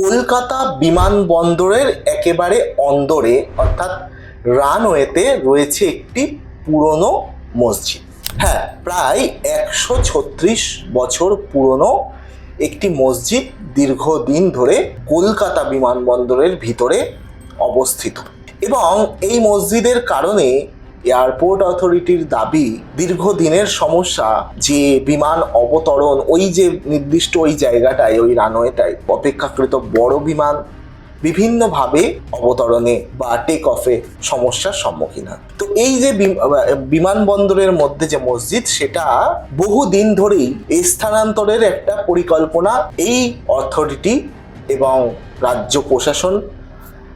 কলকাতা বিমানবন্দরের একেবারে অন্দরে অর্থাৎ রানওয়েতে রয়েছে একটি পুরনো মসজিদ। হ্যাঁ, প্রায় 136 বছর পুরনো একটি মসজিদ দীর্ঘদিন ধরে কলকাতা বিমানবন্দরের ভিতরে অবস্থিত। এবং এই মসজিদের কারণে এয়ারপোর্ট অথরিটির দাবি, দীর্ঘদিনের সমস্যা যে বিমান অবতরণ ওই যে নির্দিষ্ট ওই জায়গাটায়, ওই রানওয়েটায় অপেক্ষাকৃত বড় বিমান বিভিন্নভাবে অবতরণে বা টেক অফে সমস্যার সম্মুখীন হয়। তো এই যে বিমানবন্দরের মধ্যে যে মসজিদ, সেটা বহুদিন ধরেই এই স্থানান্তরের একটা পরিকল্পনা এই অথরিটি এবং রাজ্য প্রশাসন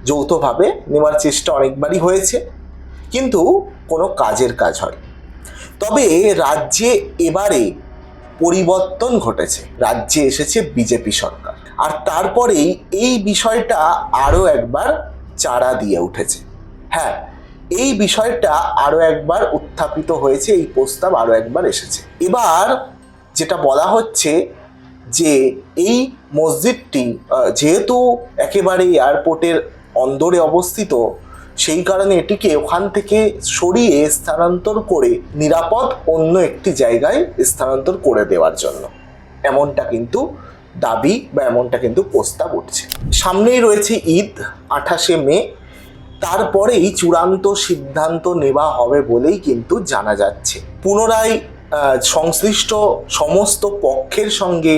যৌথভাবে নেওয়ার চেষ্টা অনেকবারই হয়েছে, কিন্তু কোনো কাজের কাজ হয়। তবে রাজ্যে এবারে পরিবর্তন ঘটেছে, রাজ্যে এসেছে বিজেপি সরকার, আর তারপরেই এই বিষয়টা আরও একবার চাড়া দিয়ে উঠেছে। হ্যাঁ, এই বিষয়টা আরও একবার উত্থাপিত হয়েছে, এই প্রস্তাব আরও একবার এসেছে। এবার যেটা বলা হচ্ছে যে এই মসজিদটি যেহেতু একেবারে এয়ারপোর্টের অন্দরে অবস্থিত, সেই কারণে এটিকে ওখান থেকে সরিয়ে স্থানান্তর করে নিরাপদ অন্য একটি জায়গায় স্থানান্তর করে দেওয়ার জন্য এমনটা কিন্তু দাবি বা এমনটা কিন্তু প্রস্তাব উঠছে। সামনেই রয়েছে ঈদ, 28শে মে, তারপরেই চূড়ান্ত সিদ্ধান্ত নেওয়া হবে বলেই কিন্তু জানা যাচ্ছে। পুনরায় সংশ্লিষ্ট সমস্ত পক্ষের সঙ্গে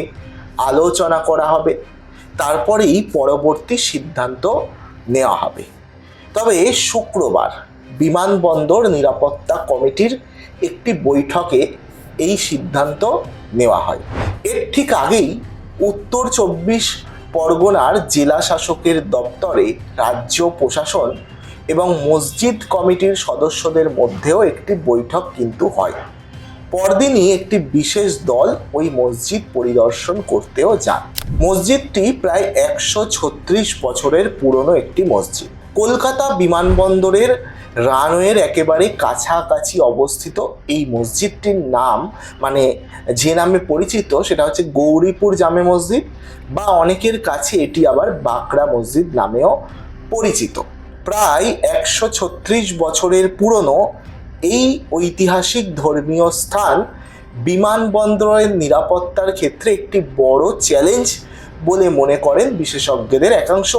আলোচনা করা হবে, তারপরেই পরবর্তী সিদ্ধান্ত নেওয়া হবে। তবে শুক্রবার বিমানবন্দর নিরাপত্তা কমিটির একটি বৈঠকে এই সিদ্ধান্ত নেওয়া হয়। এর ঠিক আগেই উত্তর 24 পরগনার জেলা শাসকের দপ্তরে রাজ্য প্রশাসন এবং মসজিদ কমিটির সদস্যদের মধ্যেও একটি বৈঠক কিন্তু হয়। পরদিনই একটি বিশেষ দল ওই মসজিদ পরিদর্শন করতেও যান। মসজিদটি প্রায় 136 বছরের পুরনো একটি মসজিদ। কলকাতা বিমানবন্দরের রানওয়ের একেবারে কাছাকাছি অবস্থিত এই মসজিদটির নাম, মানে যে নামে পরিচিত, সেটা হচ্ছে গৌরীপুর জামে মসজিদ, বা অনেকের কাছে এটি আবার বাঁকড়া মসজিদ নামেও পরিচিত। প্রায় 136 বছরের পুরনো এই ঐতিহাসিক ধর্মীয় স্থান বিমানবন্দরের নিরাপত্তার ক্ষেত্রে একটি বড় চ্যালেঞ্জ বলে মনে করেন বিশেষজ্ঞদের একাংশ।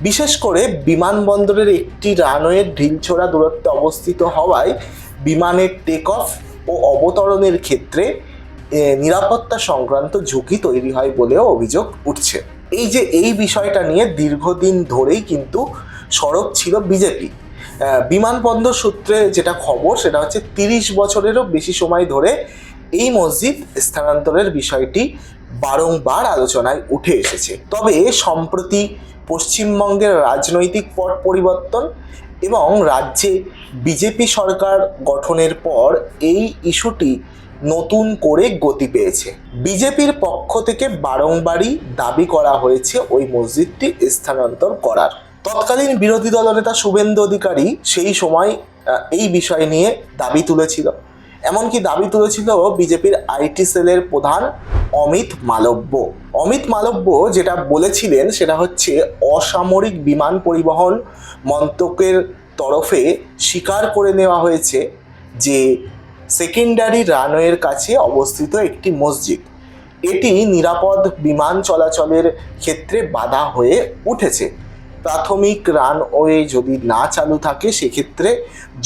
বিশেষ করে বিমানবন্দরের একটি রানওয়ের ঢিলছোড়া দূরত্বে অবস্থিত হওয়ায় বিমানের টেক অফ ও অবতরণের ক্ষেত্রে নিরাপত্তা সংক্রান্ত ঝুঁকি তৈরি হয় বলেও অভিযোগ উঠছে। এই বিষয়টা নিয়ে দীর্ঘদিন ধরেই কিন্তু সরব ছিল বিজেপি। বিমানবন্দর সূত্রে যেটা খবর, সেটা হচ্ছে 30 বছরেরও বেশি সময় ধরে এই মসজিদ স্থানান্তরের বিষয়টি বারংবার আলোচনায় উঠে এসেছে। তবে সম্প্রতি পশ্চিমবঙ্গের রাজনৈতিক পট পরিবর্তন এবং রাজ্যে বিজেপি সরকার গঠনের পর এই ইস্যুটি নতুন করে গতি পেয়েছে। বিজেপির পক্ষ থেকে বারংবারই দাবি করা হয়েছে ওই মসজিদটি স্থানান্তর করার। তৎকালীন বিরোধী দলনেতা শুভেন্দু অধিকারী সেই সময় এই বিষয় নিয়ে দাবি তুলেছিল। এমনকি দাবি তুলেছিল বিজেপির আইটি সেলের প্রধান অমিত মালব্য। অমিত মালব্য যেটা বলেছিলেন সেটা হচ্ছে, অসামরিক বিমান পরিবহন মন্ত্রকের তরফে স্বীকার করে নেওয়া হয়েছে যে সেকেন্ডারি রানওয়ের কাছে অবস্থিত একটি মসজিদ, এটি নিরাপদ বিমান চলাচলের ক্ষেত্রে বাধা হয়ে উঠেছে। প্রাথমিক রানওয়ে যদি না চালু থাকে, সেক্ষেত্রে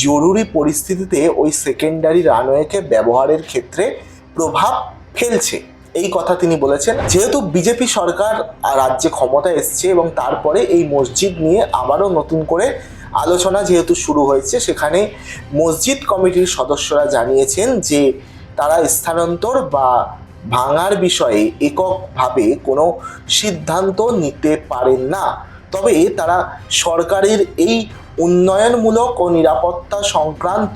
জরুরি পরিস্থিতিতে ওই সেকেন্ডারি রানওয়েকে ব্যবহারের ক্ষেত্রে প্রভাব ফেলছে, এই কথা তিনি বলেছেন। যেহেতু বিজেপি সরকার রাজ্যে ক্ষমতা এসছে এবং তারপরে এই মসজিদ নিয়ে আবারও নতুন করে আলোচনা যেহেতু শুরু হয়েছে, সেখানে মসজিদ কমিটির সদস্যরা জানিয়েছেন যে তারা স্থানান্তর বা ভাঙার বিষয়ে এককভাবে কোনো সিদ্ধান্ত নিতে পারেন না। তবে তারা সরকারের এই উন্নয়নমূলক ও নিরাপত্তা সংক্রান্ত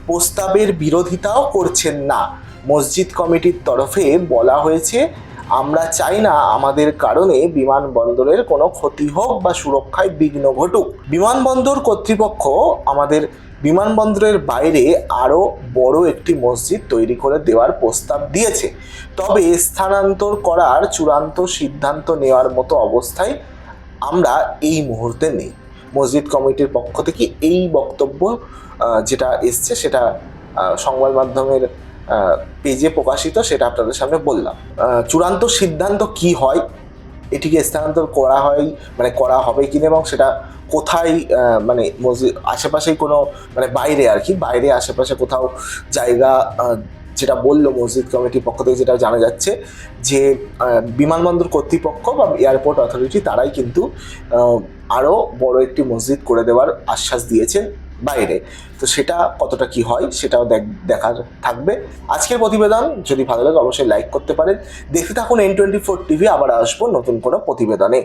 প্রস্তাবের বিরোধিতাও করছেন না। মসজিদ কমিটির তরফে বলা হয়েছে, আমরা চাই না আমাদের কারণে বিমানবন্দরের কোনো ক্ষতি হোক বা সুরক্ষায় বিঘ্ন ঘটুক। বিমানবন্দর কর্তৃপক্ষ আমাদের বিমানবন্দরের বাইরে আরও বড় একটি মসজিদ তৈরি করে দেওয়ার প্রস্তাব দিয়েছে। তবে স্থানান্তর করার চূড়ান্ত সিদ্ধান্ত নেওয়ার মতো অবস্থায় আমরা এই মুহূর্তে নেই। মসজিদ কমিটির পক্ষ থেকে এই বক্তব্য যেটা এসছে সেটা সংবাদ মাধ্যমের পেজে প্রকাশিত, সেটা আপনাদের সামনে বললাম। চূড়ান্ত সিদ্ধান্ত কি হয়, এটিকে স্থানান্তর করা হয় মানে করা হবে কিনা এবং সেটা কোথায়, মানে মসজিদ আশেপাশেই কোনো মানে বাইরে আর কি, বাইরে আশেপাশে কোথাও জায়গা, যেটা বললো মসজিদ কমিটির পক্ষ থেকে যেটা জানা যাচ্ছে যে বিমানবন্দর কর্তৃপক্ষ বা এয়ারপোর্ট অথরিটি তারাই কিন্তু আরও বড় একটি মসজিদ করে দেওয়ার আশ্বাস দিয়েছেন বাইরে। তো সেটা কতটা কি হয় সেটাও দেখার থাকবে। আজকের প্রতিবেদন যদি ভালো লাগে অবশ্যই লাইক করতে পারেন। দেখতে থাকুন N24 টিভি, আবার আসবো নতুন কোনো প্রতিবেদনে।